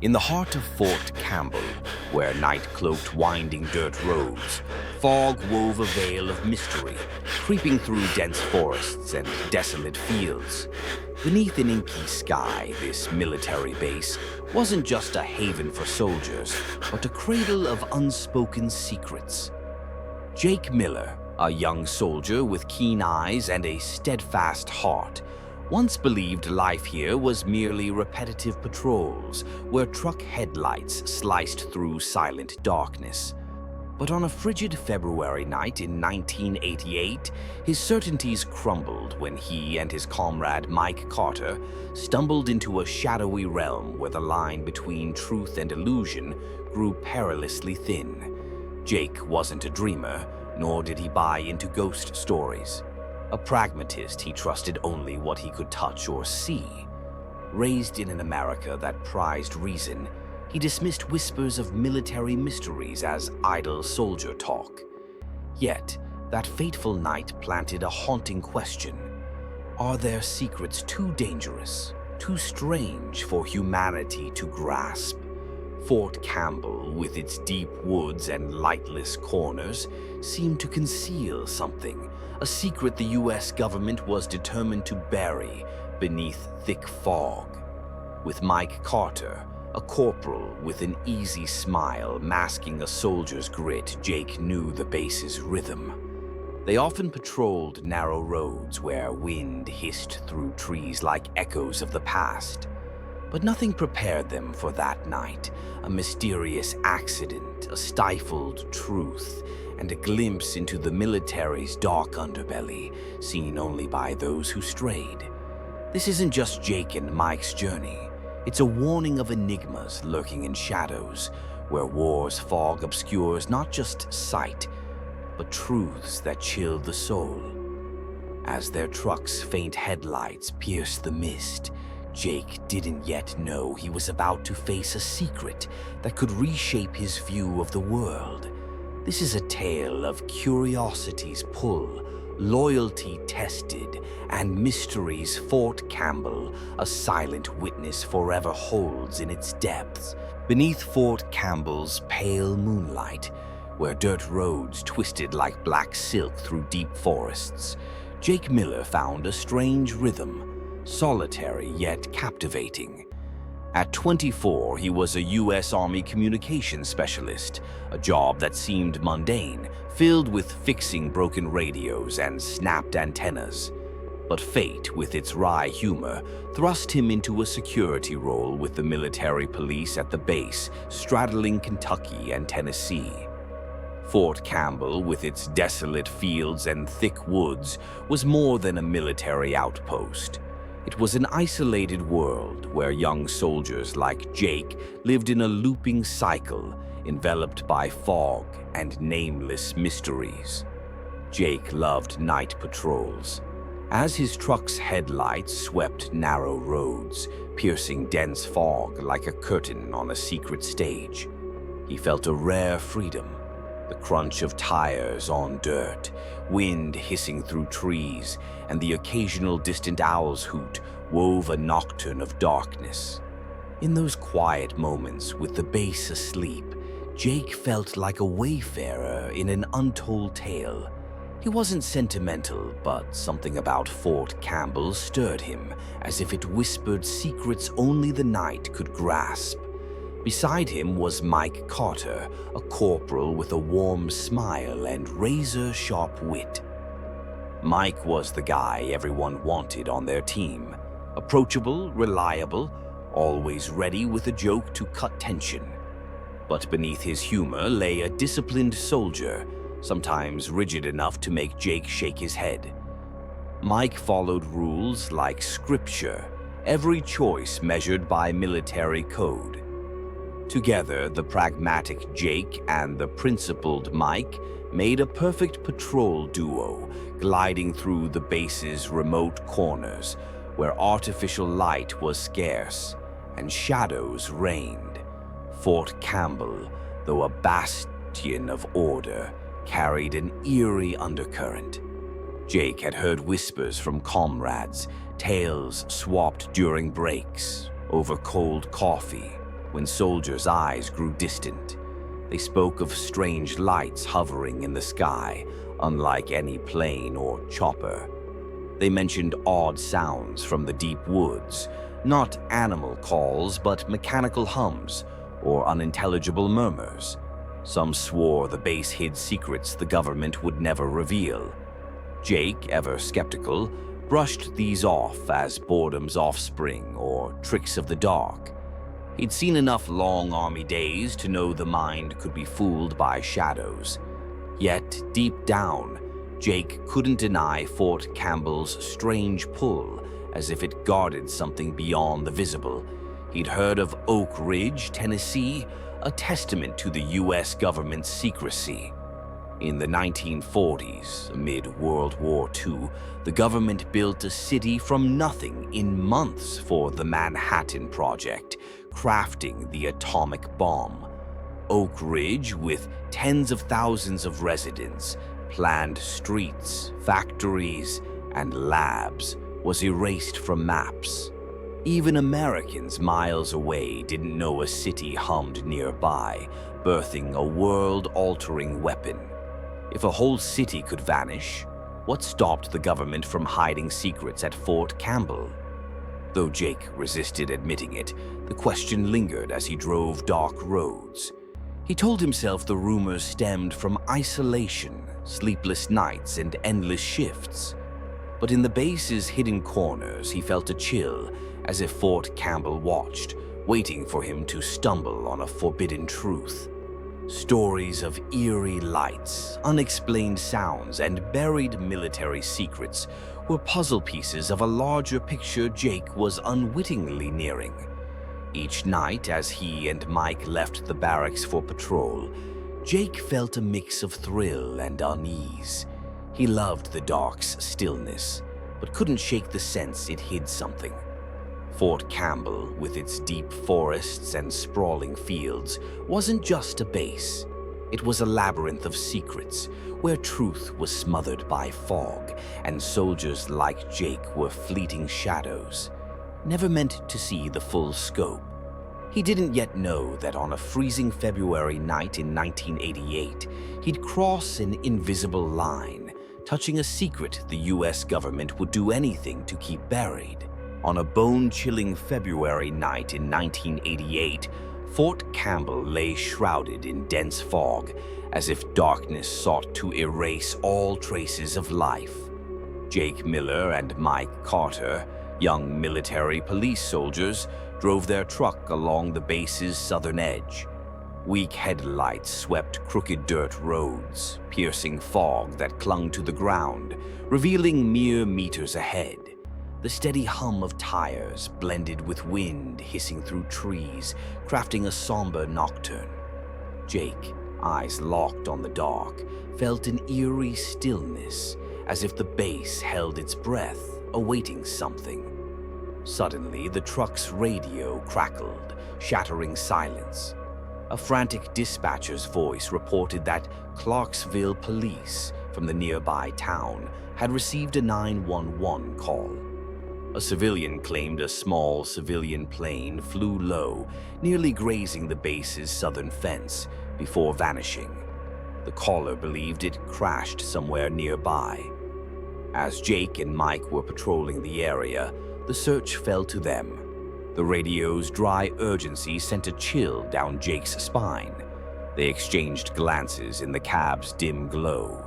In the heart of Fort Campbell, where night cloaked winding dirt roads, fog wove a veil of mystery, creeping through dense forests and desolate fields. Beneath an inky sky, this military base wasn't just a haven for soldiers, but a cradle of unspoken secrets. Jake Miller, a young soldier with keen eyes and a steadfast heart, once believed life here was merely repetitive patrols where truck headlights sliced through silent darkness. But on a frigid February night in 1988, his certainties crumbled when he and his comrade Mike Carter stumbled into a shadowy realm where the line between truth and illusion grew perilously thin. Jake wasn't a dreamer, nor did he buy into ghost stories. A pragmatist, he trusted only what he could touch or see. Raised in an America that prized reason, he dismissed whispers of military mysteries as idle soldier talk. Yet, that fateful night planted a haunting question. Are their secrets too dangerous, too strange for humanity to grasp? Fort Campbell, with its deep woods and lightless corners, seemed to conceal something, a secret the US government was determined to bury beneath thick fog. With Mike Carter, a corporal with an easy smile masking a soldier's grit, Jake knew the base's rhythm. They often patrolled narrow roads where wind hissed through trees like echoes of the past. But nothing prepared them for that night, a mysterious accident, a stifled truth, and a glimpse into the military's dark underbelly, seen only by those who strayed. This isn't just Jake and Mike's journey. It's a warning of enigmas lurking in shadows, where war's fog obscures not just sight, but truths that chill the soul. As their truck's faint headlights pierced the mist, Jake didn't yet know he was about to face a secret that could reshape his view of the world. This is a tale of curiosity's pull, loyalty tested, and mystery's Fort Campbell, a silent witness forever holds in its depths. Beneath Fort Campbell's pale moonlight, where dirt roads twisted like black silk through deep forests, Jake Miller found a strange rhythm, solitary yet captivating. At 24, he was a U.S. Army communications specialist, a job that seemed mundane, filled with fixing broken radios and snapped antennas. But fate, with its wry humor, thrust him into a security role with the military police at the base, straddling Kentucky and Tennessee. Fort Campbell, with its desolate fields and thick woods, was more than a military outpost. It was an isolated world where young soldiers like Jake lived in a looping cycle, enveloped by fog and nameless mysteries. Jake loved night patrols. As his truck's headlights swept narrow roads, piercing dense fog like a curtain on a secret stage, he felt a rare freedom. The crunch of tires on dirt, wind hissing through trees, and the occasional distant owl's hoot wove a nocturne of darkness. In those quiet moments, with the base asleep, Jake felt like a wayfarer in an untold tale. He wasn't sentimental, but something about Fort Campbell stirred him, as if it whispered secrets only the night could grasp. Beside him was Mike Carter, a corporal with a warm smile and razor-sharp wit. Mike was the guy everyone wanted on their team. Approachable, reliable, always ready with a joke to cut tension. But beneath his humor lay a disciplined soldier, sometimes rigid enough to make Jake shake his head. Mike followed rules like scripture, every choice measured by military code. Together, the pragmatic Jake and the principled Mike made a perfect patrol duo, gliding through the base's remote corners, where artificial light was scarce and shadows reigned. Fort Campbell, though a bastion of order, carried an eerie undercurrent. Jake had heard whispers from comrades, tales swapped during breaks, over cold coffee. When soldiers' eyes grew distant, they spoke of strange lights hovering in the sky, unlike any plane or chopper. They mentioned odd sounds from the deep woods, not animal calls but mechanical hums or unintelligible murmurs. Some swore the base hid secrets the government would never reveal. Jake, ever skeptical, brushed these off as boredom's offspring or tricks of the dark. He'd seen enough long army days to know the mind could be fooled by shadows. Yet, deep down, Jake couldn't deny Fort Campbell's strange pull, as if it guarded something beyond the visible. He'd heard of Oak Ridge, Tennessee, a testament to the U.S. government's secrecy. In the 1940s, amid World War II, the government built a city from nothing in months for the Manhattan Project, crafting the atomic bomb. Oak Ridge, with tens of thousands of residents, planned streets, factories, and labs, was erased from maps. Even Americans miles away didn't know a city hummed nearby, birthing a world-altering weapon. If a whole city could vanish, what stopped the government from hiding secrets at Fort Campbell? Though Jake resisted admitting it, the question lingered as he drove dark roads. He told himself the rumors stemmed from isolation, sleepless nights, and endless shifts. But in the base's hidden corners, he felt a chill, as if Fort Campbell watched, waiting for him to stumble on a forbidden truth. Stories of eerie lights, unexplained sounds, and buried military secrets were puzzle pieces of a larger picture Jake was unwittingly nearing. Each night, as he and Mike left the barracks for patrol, Jake felt a mix of thrill and unease. He loved the dark's stillness, but couldn't shake the sense it hid something. Fort Campbell, with its deep forests and sprawling fields, wasn't just a base. It was a labyrinth of secrets, where truth was smothered by fog, and soldiers like Jake were fleeting shadows, never meant to see the full scope. He didn't yet know that on a freezing February night in 1988, he'd cross an invisible line, touching a secret the US government would do anything to keep buried. On a bone-chilling February night in 1988, Fort Campbell lay shrouded in dense fog, as if darkness sought to erase all traces of life. Jake Miller and Mike Carter, young military police soldiers, drove their truck along the base's southern edge. Weak headlights swept crooked dirt roads, piercing fog that clung to the ground, revealing mere meters ahead. The steady hum of tires blended with wind hissing through trees, crafting a somber nocturne. Jake, eyes locked on the dark, felt an eerie stillness, as if the base held its breath, awaiting something. Suddenly, the truck's radio crackled, shattering silence. A frantic dispatcher's voice reported that Clarksville police from the nearby town had received a 911 call. A civilian claimed a small civilian plane flew low, nearly grazing the base's southern fence before vanishing. The caller believed it crashed somewhere nearby. As Jake and Mike were patrolling the area, the search fell to them. The radio's dry urgency sent a chill down Jake's spine. They exchanged glances in the cab's dim glow.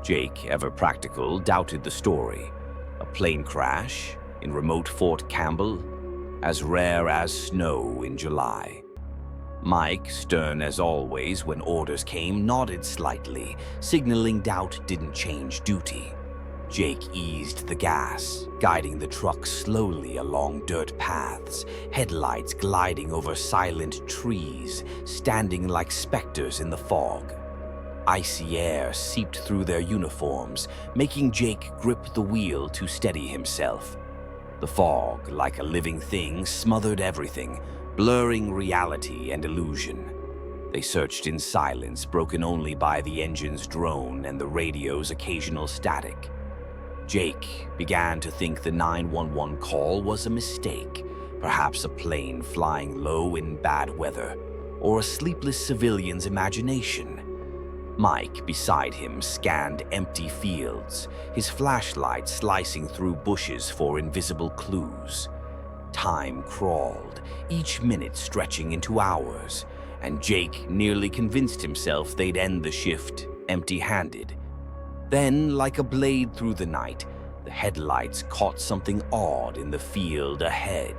Jake, ever practical, doubted the story. A plane crash in remote Fort Campbell, as rare as snow in July. Mike, stern as always when orders came, nodded slightly, signaling doubt didn't change duty. Jake eased the gas, guiding the truck slowly along dirt paths, headlights gliding over silent trees, standing like specters in the fog. Icy air seeped through their uniforms, making Jake grip the wheel to steady himself. The fog, like a living thing, smothered everything, blurring reality and illusion. They searched in silence, broken only by the engine's drone and the radio's occasional static. Jake began to think the 911 call was a mistake, Perhaps a plane flying low in bad weather, or a sleepless civilian's imagination. Mike, beside him, scanned empty fields, his flashlight slicing through bushes for invisible clues. Time crawled, each minute stretching into hours, and Jake nearly convinced himself they'd end the shift empty-handed. Then, like a blade through the night, the headlights caught something odd in the field ahead.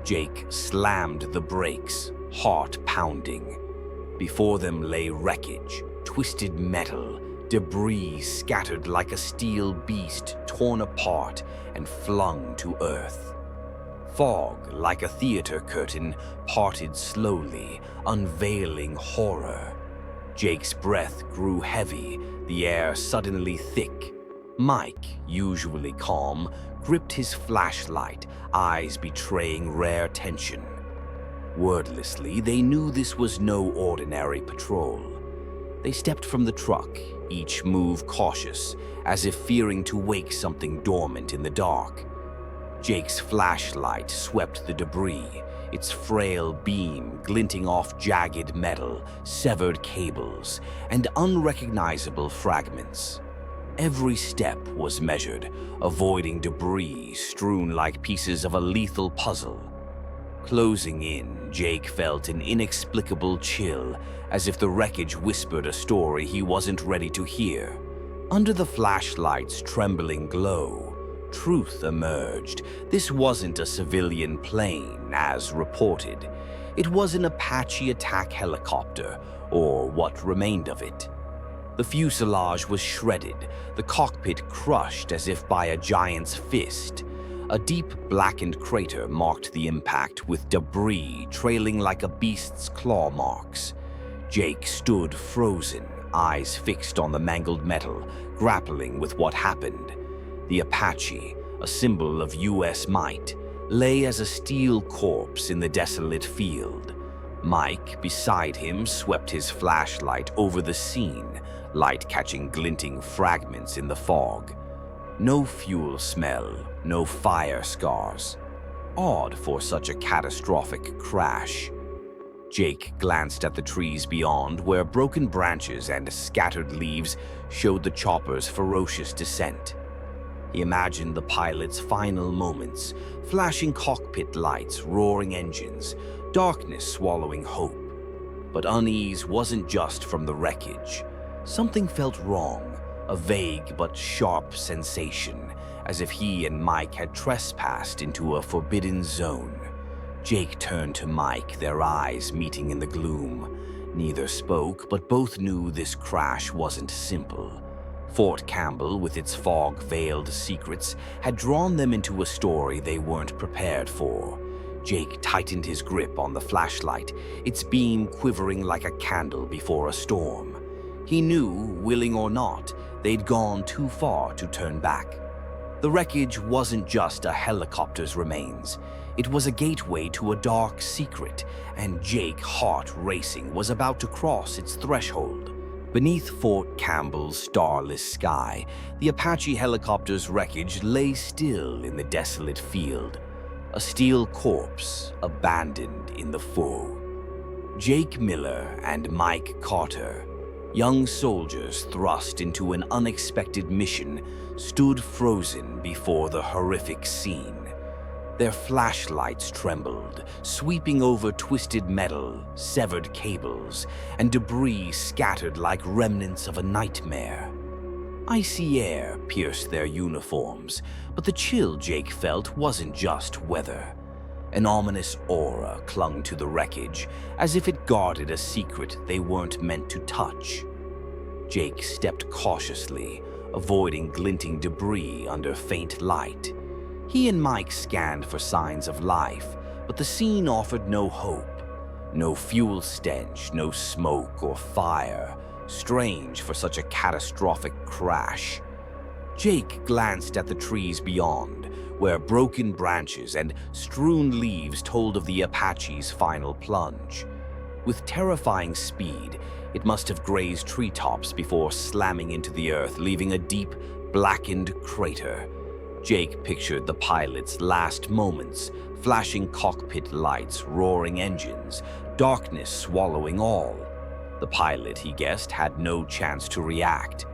Jake slammed the brakes, heart pounding. Before them lay wreckage, twisted metal, debris scattered like a steel beast torn apart and flung to earth. Fog, like a theater curtain, parted slowly, unveiling horror. Jake's breath grew heavy, the air suddenly thick. Mike, usually calm, gripped his flashlight, eyes betraying rare tension. Wordlessly, they knew this was no ordinary patrol. They stepped from the truck, each move cautious, as if fearing to wake something dormant in the dark. Jake's flashlight swept the debris, its frail beam glinting off jagged metal, severed cables, and unrecognizable fragments. Every step was measured, avoiding debris strewn like pieces of a lethal puzzle. Closing in, Jake felt an inexplicable chill, as if the wreckage whispered a story he wasn't ready to hear. Under the flashlight's trembling glow, truth emerged. This wasn't a civilian plane, as reported. It was an Apache attack helicopter, or what remained of it. The fuselage was shredded, the cockpit crushed as if by a giant's fist. A deep, blackened crater marked the impact, with debris trailing like a beast's claw marks. Jake stood frozen, eyes fixed on the mangled metal, grappling with what happened. The Apache, a symbol of U.S. might, lay as a steel corpse in the desolate field. Mike, beside him, swept his flashlight over the scene, light catching glinting fragments in the fog. No fuel smell, no fire scars. Odd for such a catastrophic crash. Jake glanced at the trees beyond, where broken branches and scattered leaves showed the chopper's ferocious descent. He imagined the pilot's final moments, flashing cockpit lights, roaring engines, darkness swallowing hope. But unease wasn't just from the wreckage. Something felt wrong, a vague but sharp sensation, as if he and Mike had trespassed into a forbidden zone. Jake turned to Mike, their eyes meeting in the gloom. Neither spoke, but both knew this crash wasn't simple. Fort Campbell, with its fog-veiled secrets, had drawn them into a story they weren't prepared for. Jake tightened his grip on the flashlight, its beam quivering like a candle before a storm. He knew, willing or not, they'd gone too far to turn back. The wreckage wasn't just a helicopter's remains. It was a gateway to a dark secret, and Jake, heart racing, was about to cross its threshold. Beneath Fort Campbell's starless sky, the Apache helicopter's wreckage lay still in the desolate field, a steel corpse abandoned in the foe. Jake Miller and Mike Carter, young soldiers thrust into an unexpected mission, stood frozen before the horrific scene. Their flashlights trembled, sweeping over twisted metal, severed cables, and debris scattered like remnants of a nightmare. Icy air pierced their uniforms, but the chill Jake felt wasn't just weather. An ominous aura clung to the wreckage, as if it guarded a secret they weren't meant to touch. Jake stepped cautiously, avoiding glinting debris under faint light. He and Mike scanned for signs of life, but the scene offered no hope. No fuel stench, no smoke or fire. Strange for such a catastrophic crash. Jake glanced at the trees beyond, where broken branches and strewn leaves told of the Apache's final plunge. With terrifying speed, it must have grazed treetops before slamming into the earth, leaving a deep, blackened crater. Jake pictured the pilot's last moments, flashing cockpit lights, roaring engines, darkness swallowing all. The pilot, he guessed, had no chance to react.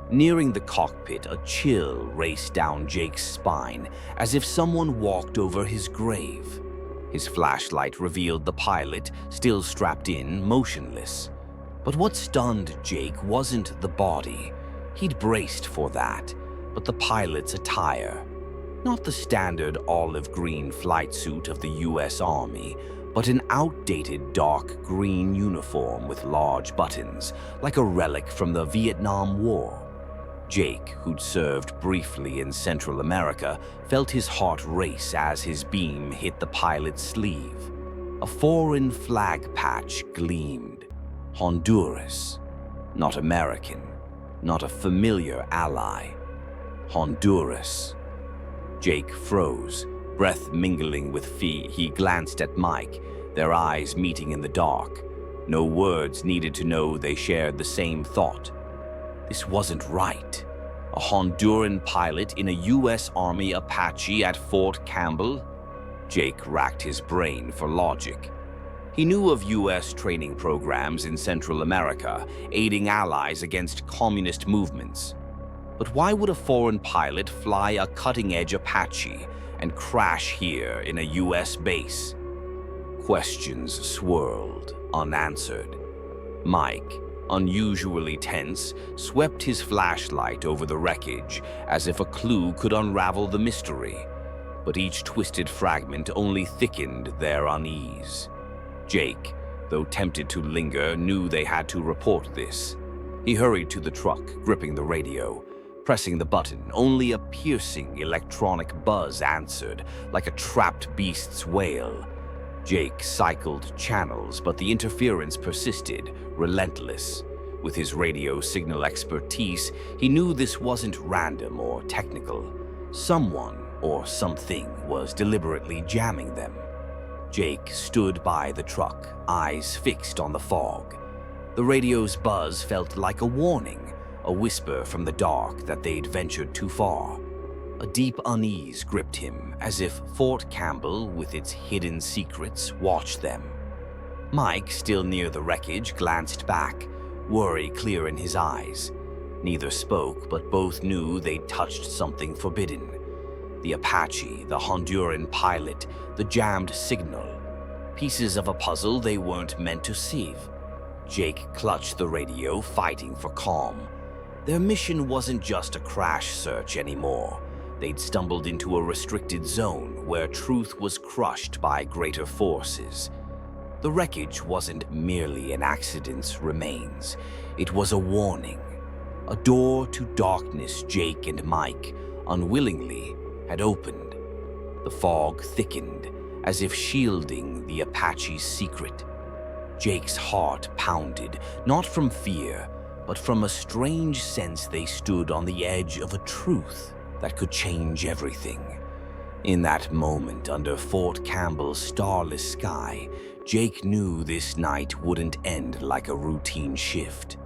Nearing the cockpit, a chill raced down Jake's spine, as if someone walked over his grave. His flashlight revealed the pilot, still strapped in, motionless. But what stunned Jake wasn't the body. He'd braced for that, but the pilot's attire. Not the standard olive-green flight suit of the US Army, but an outdated dark green uniform with large buttons, like a relic from the Vietnam War. Jake, who'd served briefly in Central America, felt his heart race as his beam hit the pilot's sleeve. A foreign flag patch gleamed. Honduras. Not American. Not a familiar ally. Honduras. Jake froze, breath mingling with fear. He glanced at Mike, their eyes meeting in the dark. No words needed to know they shared the same thought. This wasn't right. A Honduran pilot in a US Army Apache at Fort Campbell? Jake racked his brain for logic. He knew of US training programs in Central America, aiding allies against communist movements. But why would a foreign pilot fly a cutting-edge Apache and crash here in a US base? Questions swirled, unanswered. Mike, unusually tense, swept his flashlight over the wreckage as if a clue could unravel the mystery. But each twisted fragment only thickened their unease. Jake, though tempted to linger, knew they had to report this. He hurried to the truck, gripping the radio. Pressing the button, only a piercing electronic buzz answered, like a trapped beast's wail. Jake cycled channels, but the interference persisted, relentless. With his radio signal expertise, he knew this wasn't random or technical. Someone or something was deliberately jamming them. Jake stood by the truck, eyes fixed on the fog. The radio's buzz felt like a warning, a whisper from the dark that they'd ventured too far. A deep unease gripped him, as if Fort Campbell, with its hidden secrets, watched them. Mike, still near the wreckage, glanced back, worry clear in his eyes. Neither spoke, but both knew they'd touched something forbidden. The Apache, the Honduran pilot, the jammed signal. Pieces of a puzzle they weren't meant to sieve. Jake clutched the radio, fighting for calm. Their mission wasn't just a crash search anymore. They'd stumbled into a restricted zone where truth was crushed by greater forces. The wreckage wasn't merely an accident's remains. It was a warning. A door to darkness Jake and Mike, unwillingly, had opened. The fog thickened, as if shielding the Apache's secret. Jake's heart pounded, not from fear, but from a strange sense they stood on the edge of a truth that could change everything. In that moment, under Fort Campbell's starless sky, Jake knew this night wouldn't end like a routine shift.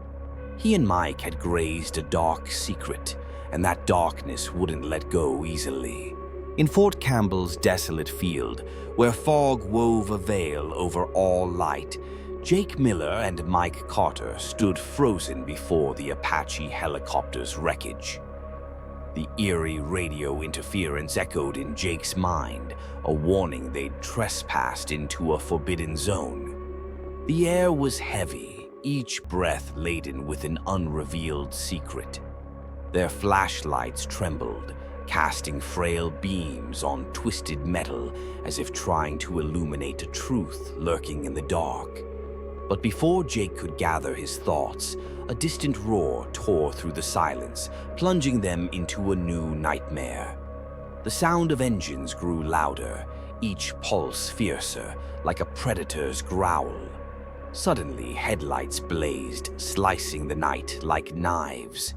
He and Mike had grazed a dark secret, and that darkness wouldn't let go easily. In Fort Campbell's desolate field, where fog wove a veil over all light, Jake Miller and Mike Carter stood frozen before the Apache helicopter's wreckage. The eerie radio interference echoed in Jake's mind, a warning they'd trespassed into a forbidden zone. The air was heavy, each breath laden with an unrevealed secret. Their flashlights trembled, casting frail beams on twisted metal as if trying to illuminate a truth lurking in the dark. But before Jake could gather his thoughts, a distant roar tore through the silence, plunging them into a new nightmare. The sound of engines grew louder, each pulse fiercer, like a predator's growl. Suddenly, headlights blazed, slicing the night like knives.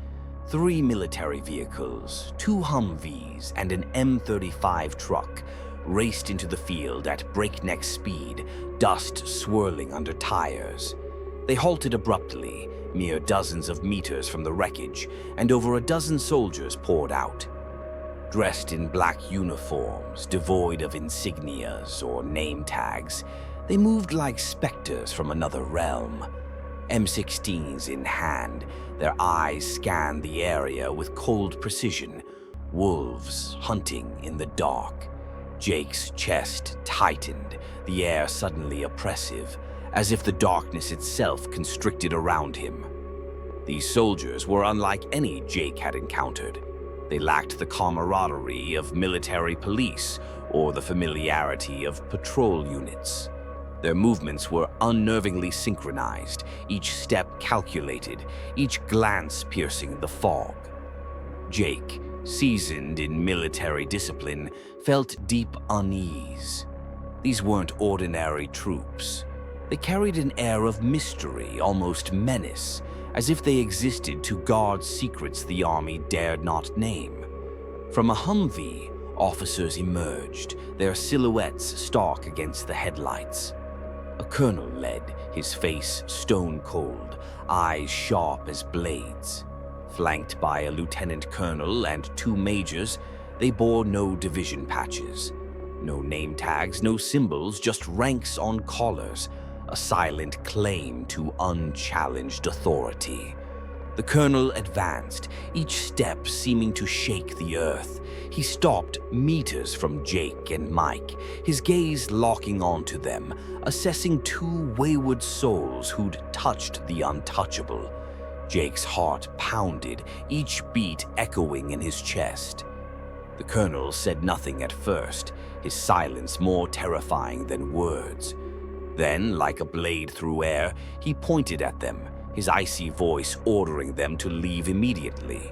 3 military vehicles, 2 Humvees, and an M35 truck raced into the field at breakneck speed, dust swirling under tires. They halted abruptly, mere dozens of meters from the wreckage, and over a dozen soldiers poured out. Dressed in black uniforms, devoid of insignias or name tags, they moved like specters from another realm. M16s in hand, their eyes scanned the area with cold precision. Wolves hunting in the dark. Jake's chest tightened, the air suddenly oppressive, as if the darkness itself constricted around him. These soldiers were unlike any Jake had encountered. They lacked the camaraderie of military police or the familiarity of patrol units. Their movements were unnervingly synchronized, each step calculated, each glance piercing the fog. Jake, seasoned in military discipline, felt deep unease. These weren't ordinary troops. They carried an air of mystery, almost menace, as if they existed to guard secrets the army dared not name. From a Humvee, officers emerged, their silhouettes stark against the headlights. A colonel led, his face stone-cold, eyes sharp as blades. Flanked by a lieutenant colonel and 2 majors, they bore no division patches. No name tags, no symbols, just ranks on collars, a silent claim to unchallenged authority. The colonel advanced, each step seeming to shake the earth. He stopped meters from Jake and Mike, his gaze locking onto them, assessing 2 wayward souls who'd touched the untouchable. Jake's heart pounded, each beat echoing in his chest. The colonel said nothing at first, his silence more terrifying than words. Then, like a blade through air, he pointed at them, his icy voice ordering them to leave immediately.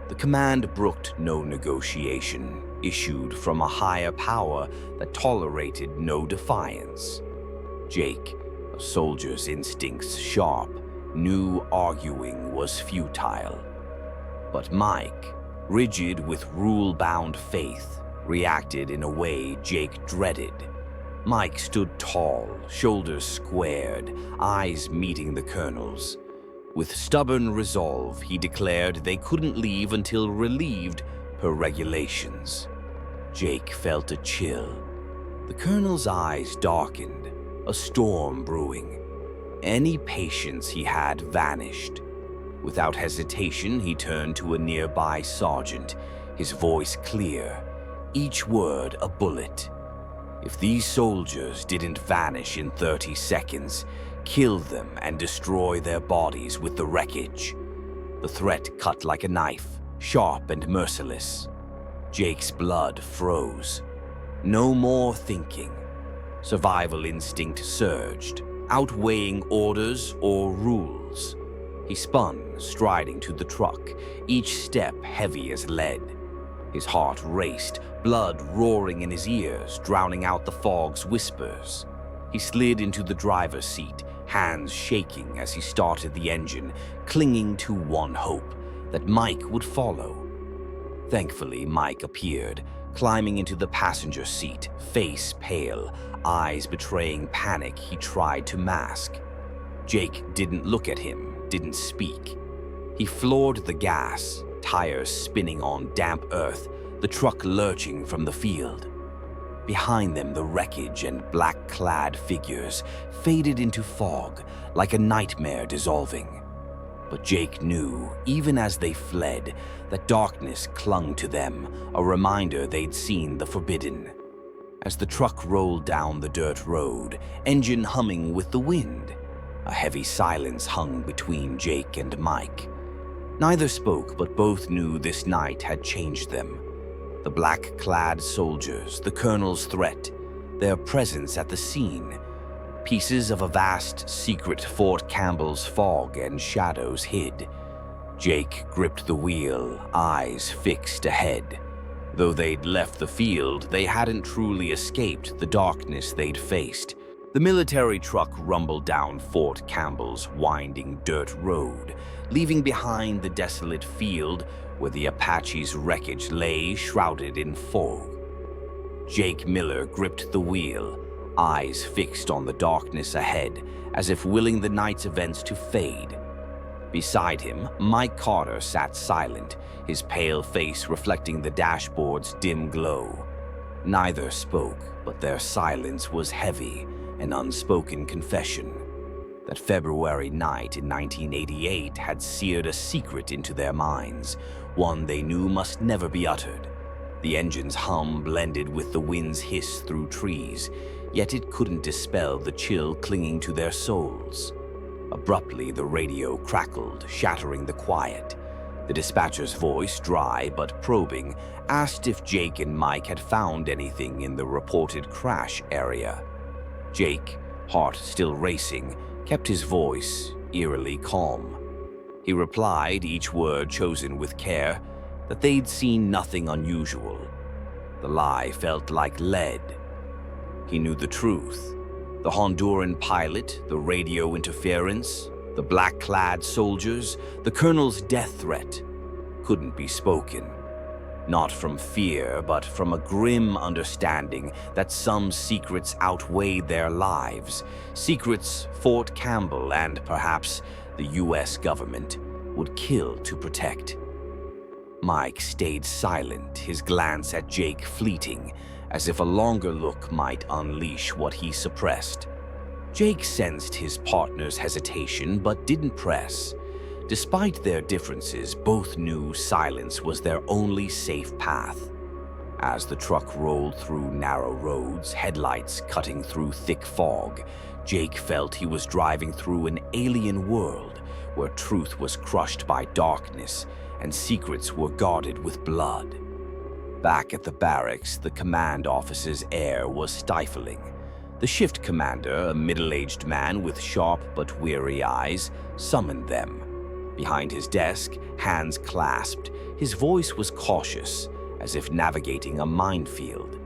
The command brooked no negotiation, issued from a higher power that tolerated no defiance. Jake, a soldier's instincts sharp, knew arguing was futile. But Mike, rigid with rule-bound faith, reacted in a way Jake dreaded. Mike stood tall, shoulders squared, eyes meeting the colonel's. With stubborn resolve, he declared they couldn't leave until relieved per regulations. Jake felt a chill. The colonel's eyes darkened, a storm brewing. Any patience he had vanished. Without hesitation, he turned to a nearby sergeant, his voice clear, each word a bullet. If these soldiers didn't vanish in 30 seconds, kill them and destroy their bodies with the wreckage. The threat cut like a knife, sharp and merciless. Jake's blood froze. No more thinking. Survival instinct surged, outweighing orders or rules. He spun, striding to the truck, each step heavy as lead. His heart raced, blood roaring in his ears, drowning out the fog's whispers. He slid into the driver's seat, hands shaking as he started the engine, clinging to one hope, that Mike would follow. Thankfully, Mike appeared, climbing into the passenger seat, face pale, eyes betraying panic he tried to mask. Jake didn't look at him, didn't speak. He floored the gas, tires spinning on damp earth, the truck lurching from the field. Behind them, the wreckage and black-clad figures faded into fog, like a nightmare dissolving. But Jake knew, even as they fled, that darkness clung to them, a reminder they'd seen the forbidden. As the truck rolled down the dirt road, engine humming with the wind, a heavy silence hung between Jake and Mike. Neither spoke, but both knew this night had changed them. The black-clad soldiers, the colonel's threat, their presence at the scene, pieces of a vast secret Fort Campbell's fog and shadows hid. Jake gripped the wheel, eyes fixed ahead. Though they'd left the field, they hadn't truly escaped the darkness they'd faced. The military truck rumbled down Fort Campbell's winding dirt road, leaving behind the desolate field where the Apache's wreckage lay shrouded in fog. Jake Miller gripped the wheel, eyes fixed on the darkness ahead, as if willing the night's events to fade. Beside him, Mike Carter sat silent, his pale face reflecting the dashboard's dim glow. Neither spoke, but their silence was heavy, an unspoken confession. That February night in 1988 had seared a secret into their minds, one they knew must never be uttered. The engine's hum blended with the wind's hiss through trees, yet it couldn't dispel the chill clinging to their souls. Abruptly, the radio crackled, shattering the quiet. The dispatcher's voice, dry but probing, asked if Jake and Mike had found anything in the reported crash area. Jake, heart still racing, kept his voice eerily calm. He replied, each word chosen with care, that they'd seen nothing unusual. The lie felt like lead. He knew the truth. The Honduran pilot, the radio interference, the black-clad soldiers, the colonel's death threat couldn't be spoken. Not from fear, but from a grim understanding that some secrets outweighed their lives. Secrets Fort Campbell and perhaps the US government would kill to protect. Mike stayed silent, his glance at Jake fleeting, as if a longer look might unleash what he suppressed. Jake sensed his partner's hesitation but didn't press. Despite their differences, both knew silence was their only safe path. As the truck rolled through narrow roads, headlights cutting through thick fog, Jake felt he was driving through an alien world where truth was crushed by darkness and secrets were guarded with blood. Back at the barracks, the command office's air was stifling. The shift commander, a middle-aged man with sharp but weary eyes, summoned them. Behind his desk, hands clasped, his voice was cautious, as if navigating a minefield.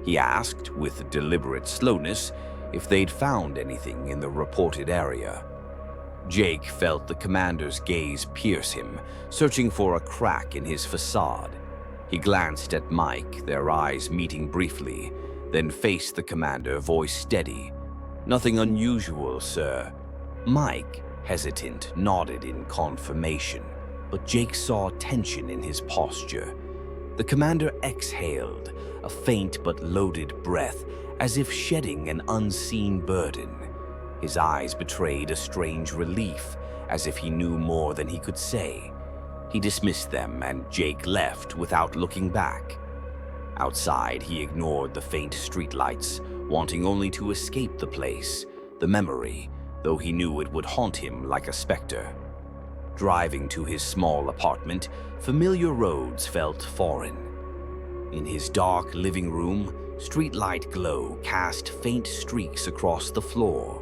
He asked, with deliberate slowness, if they'd found anything in the reported area. Jake felt the commander's gaze pierce him, searching for a crack in his facade. He glanced at Mike, their eyes meeting briefly, then faced the commander, voice steady. "Nothing unusual, sir." Mike, hesitant, nodded in confirmation, but Jake saw tension in his posture. The commander exhaled, a faint but loaded breath, as if shedding an unseen burden. His eyes betrayed a strange relief, as if he knew more than he could say. He dismissed them, and Jake left without looking back. Outside, he ignored the faint streetlights, wanting only to escape the place, the memory, though he knew it would haunt him like a specter. Driving to his small apartment, familiar roads felt foreign. In his dark living room, streetlight glow cast faint streaks across the floor.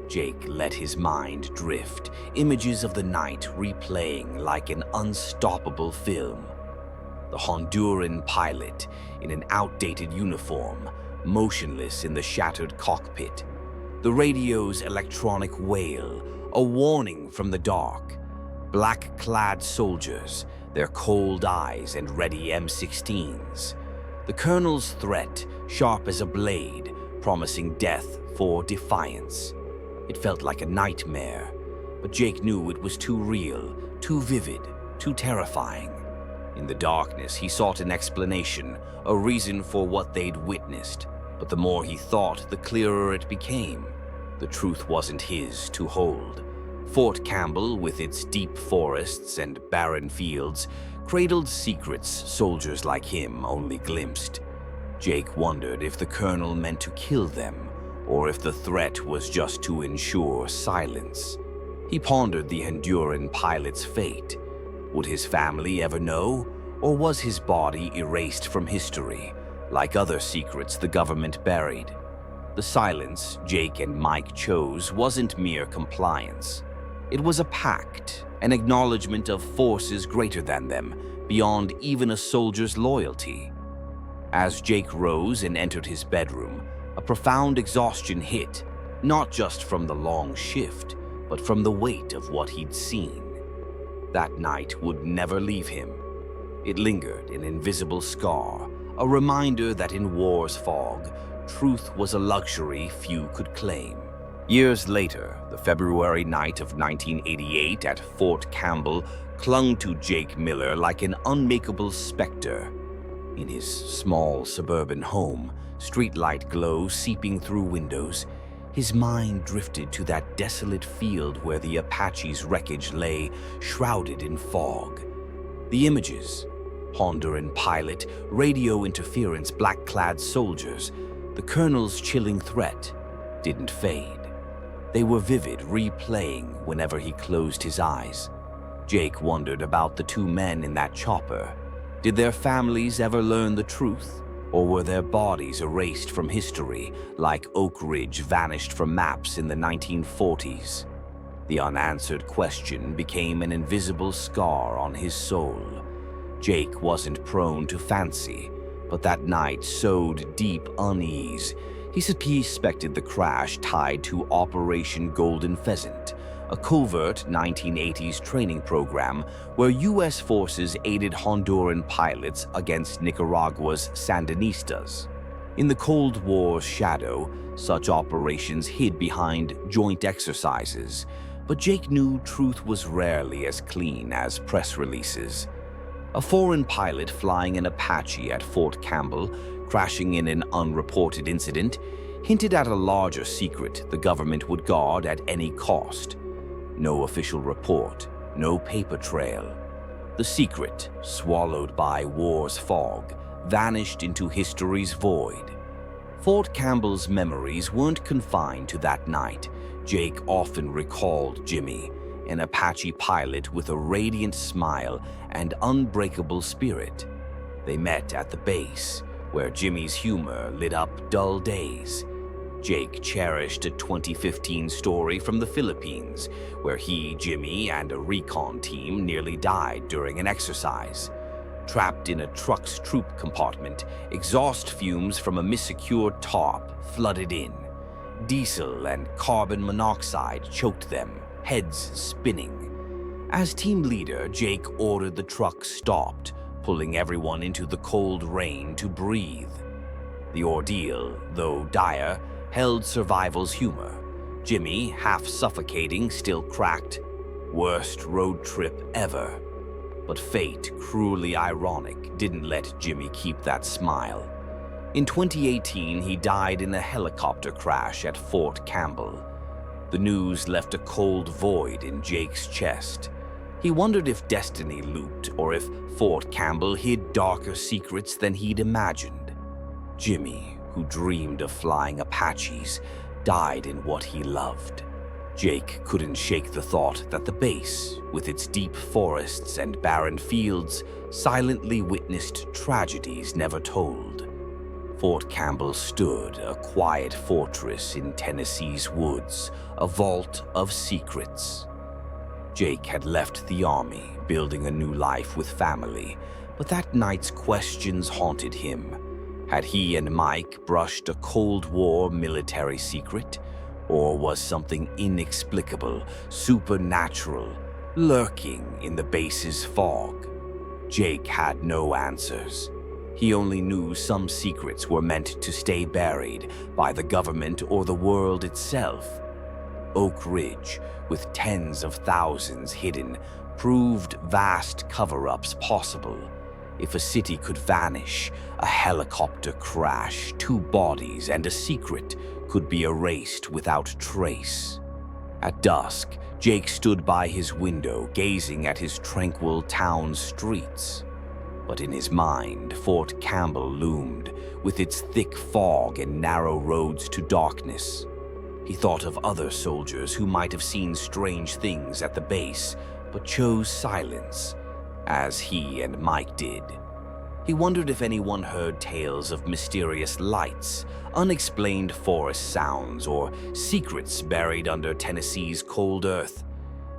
Jake let his mind drift, images of the night replaying like an unstoppable film. The Honduran pilot, in an outdated uniform, motionless in the shattered cockpit. The radio's electronic wail, a warning from the dark. Black-clad soldiers, their cold eyes and ready M16s. The colonel's threat, sharp as a blade, promising death for defiance. It felt like a nightmare, but Jake knew it was too real, too vivid, too terrifying. In the darkness, he sought an explanation, a reason for what they'd witnessed, but the more he thought, the clearer it became. The truth wasn't his to hold. Fort Campbell, with its deep forests and barren fields, cradled secrets soldiers like him only glimpsed. Jake wondered if the colonel meant to kill them, or if the threat was just to ensure silence. He pondered the Honduran pilot's fate. Would his family ever know, or was his body erased from history, like other secrets the government buried? The silence Jake and Mike chose wasn't mere compliance. It was a pact, an acknowledgement of forces greater than them, beyond even a soldier's loyalty. As Jake rose and entered his bedroom, a profound exhaustion hit, not just from the long shift, but from the weight of what he'd seen. That night would never leave him. It lingered, an invisible scar, a reminder that in war's fog, truth was a luxury few could claim. Years later, the February night of 1988 at Fort Campbell clung to Jake Miller like an unmakeable specter. In his small suburban home, streetlight glow seeping through windows, his mind drifted to that desolate field where the Apache's wreckage lay, shrouded in fog. The images, Honduran pilot, radio interference, black-clad soldiers, the colonel's chilling threat, didn't fade. They were vivid, replaying whenever he closed his eyes. Jake wondered about the two men in that chopper. Did their families ever learn the truth? Or were their bodies erased from history, like Oak Ridge vanished from maps in the 1940s? The unanswered question became an invisible scar on his soul. Jake wasn't prone to fancy, but that night sowed deep unease. He suspected the crash tied to Operation Golden Pheasant, a covert 1980s training program where U.S. forces aided Honduran pilots against Nicaragua's Sandinistas. In the Cold War's shadow, such operations hid behind joint exercises, but Jake knew truth was rarely as clean as press releases. A foreign pilot flying an Apache at Fort Campbell, crashing in an unreported incident, hinted at a larger secret the government would guard at any cost. No official report, no paper trail. The secret, swallowed by war's fog, vanished into history's void. Fort Campbell's memories weren't confined to that night. Jake often recalled Jimmy, an Apache pilot with a radiant smile and unbreakable spirit. They met at the base, where Jimmy's humor lit up dull days. Jake cherished a 2015 story from the Philippines, where he, Jimmy, and a recon team nearly died during an exercise. Trapped in a truck's troop compartment, exhaust fumes from a missecured tarp flooded in. Diesel and carbon monoxide choked them, heads spinning. As team leader, Jake ordered the truck stopped, pulling everyone into the cold rain to breathe. The ordeal, though dire, held survival's humor. Jimmy, half suffocating, still cracked. Worst road trip ever. But fate, cruelly ironic, didn't let Jimmy keep that smile. In 2018, he died in a helicopter crash at Fort Campbell. The news left a cold void in Jake's chest. He wondered if destiny looped or if Fort Campbell hid darker secrets than he'd imagined. Jimmy, who dreamed of flying Apaches, died in what he loved. Jake couldn't shake the thought that the base, with its deep forests and barren fields, silently witnessed tragedies never told. Fort Campbell stood, a quiet fortress in Tennessee's woods, a vault of secrets. Jake had left the army, building a new life with family, but that night's questions haunted him. Had he and Mike brushed a Cold War military secret? Or was something inexplicable, supernatural, lurking in the base's fog? Jake had no answers. He only knew some secrets were meant to stay buried by the government or the world itself. Oak Ridge, with tens of thousands hidden, proved vast cover-ups possible. If a city could vanish, a helicopter crash, 2 bodies, and a secret could be erased without trace. At dusk, Jake stood by his window, gazing at his tranquil town streets. But in his mind, Fort Campbell loomed, with its thick fog and narrow roads to darkness. He thought of other soldiers who might have seen strange things at the base, but chose silence, as he and Mike did. He wondered if anyone heard tales of mysterious lights, unexplained forest sounds, or secrets buried under Tennessee's cold earth.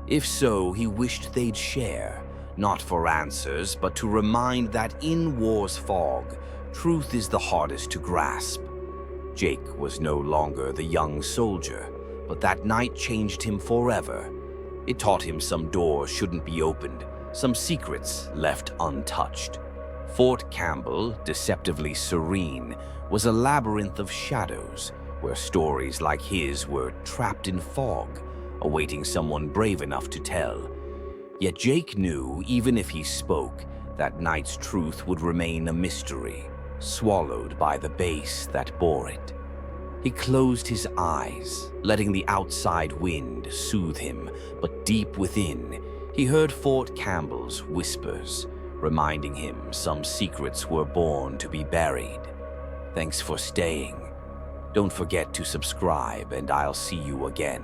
If so, he wished they'd share, not for answers, but to remind that in war's fog, truth is the hardest to grasp. Jake was no longer the young soldier, but that night changed him forever. It taught him some doors shouldn't be opened, some secrets left untouched. Fort Campbell, deceptively serene, was a labyrinth of shadows, where stories like his were trapped in fog, awaiting someone brave enough to tell. Yet Jake knew, even if he spoke, that night's truth would remain a mystery, swallowed by the base that bore it. He closed his eyes, letting the outside wind soothe him, but deep within, he heard Fort Campbell's whispers, reminding him some secrets were born to be buried. Thanks for staying. Don't forget to subscribe, and I'll see you again.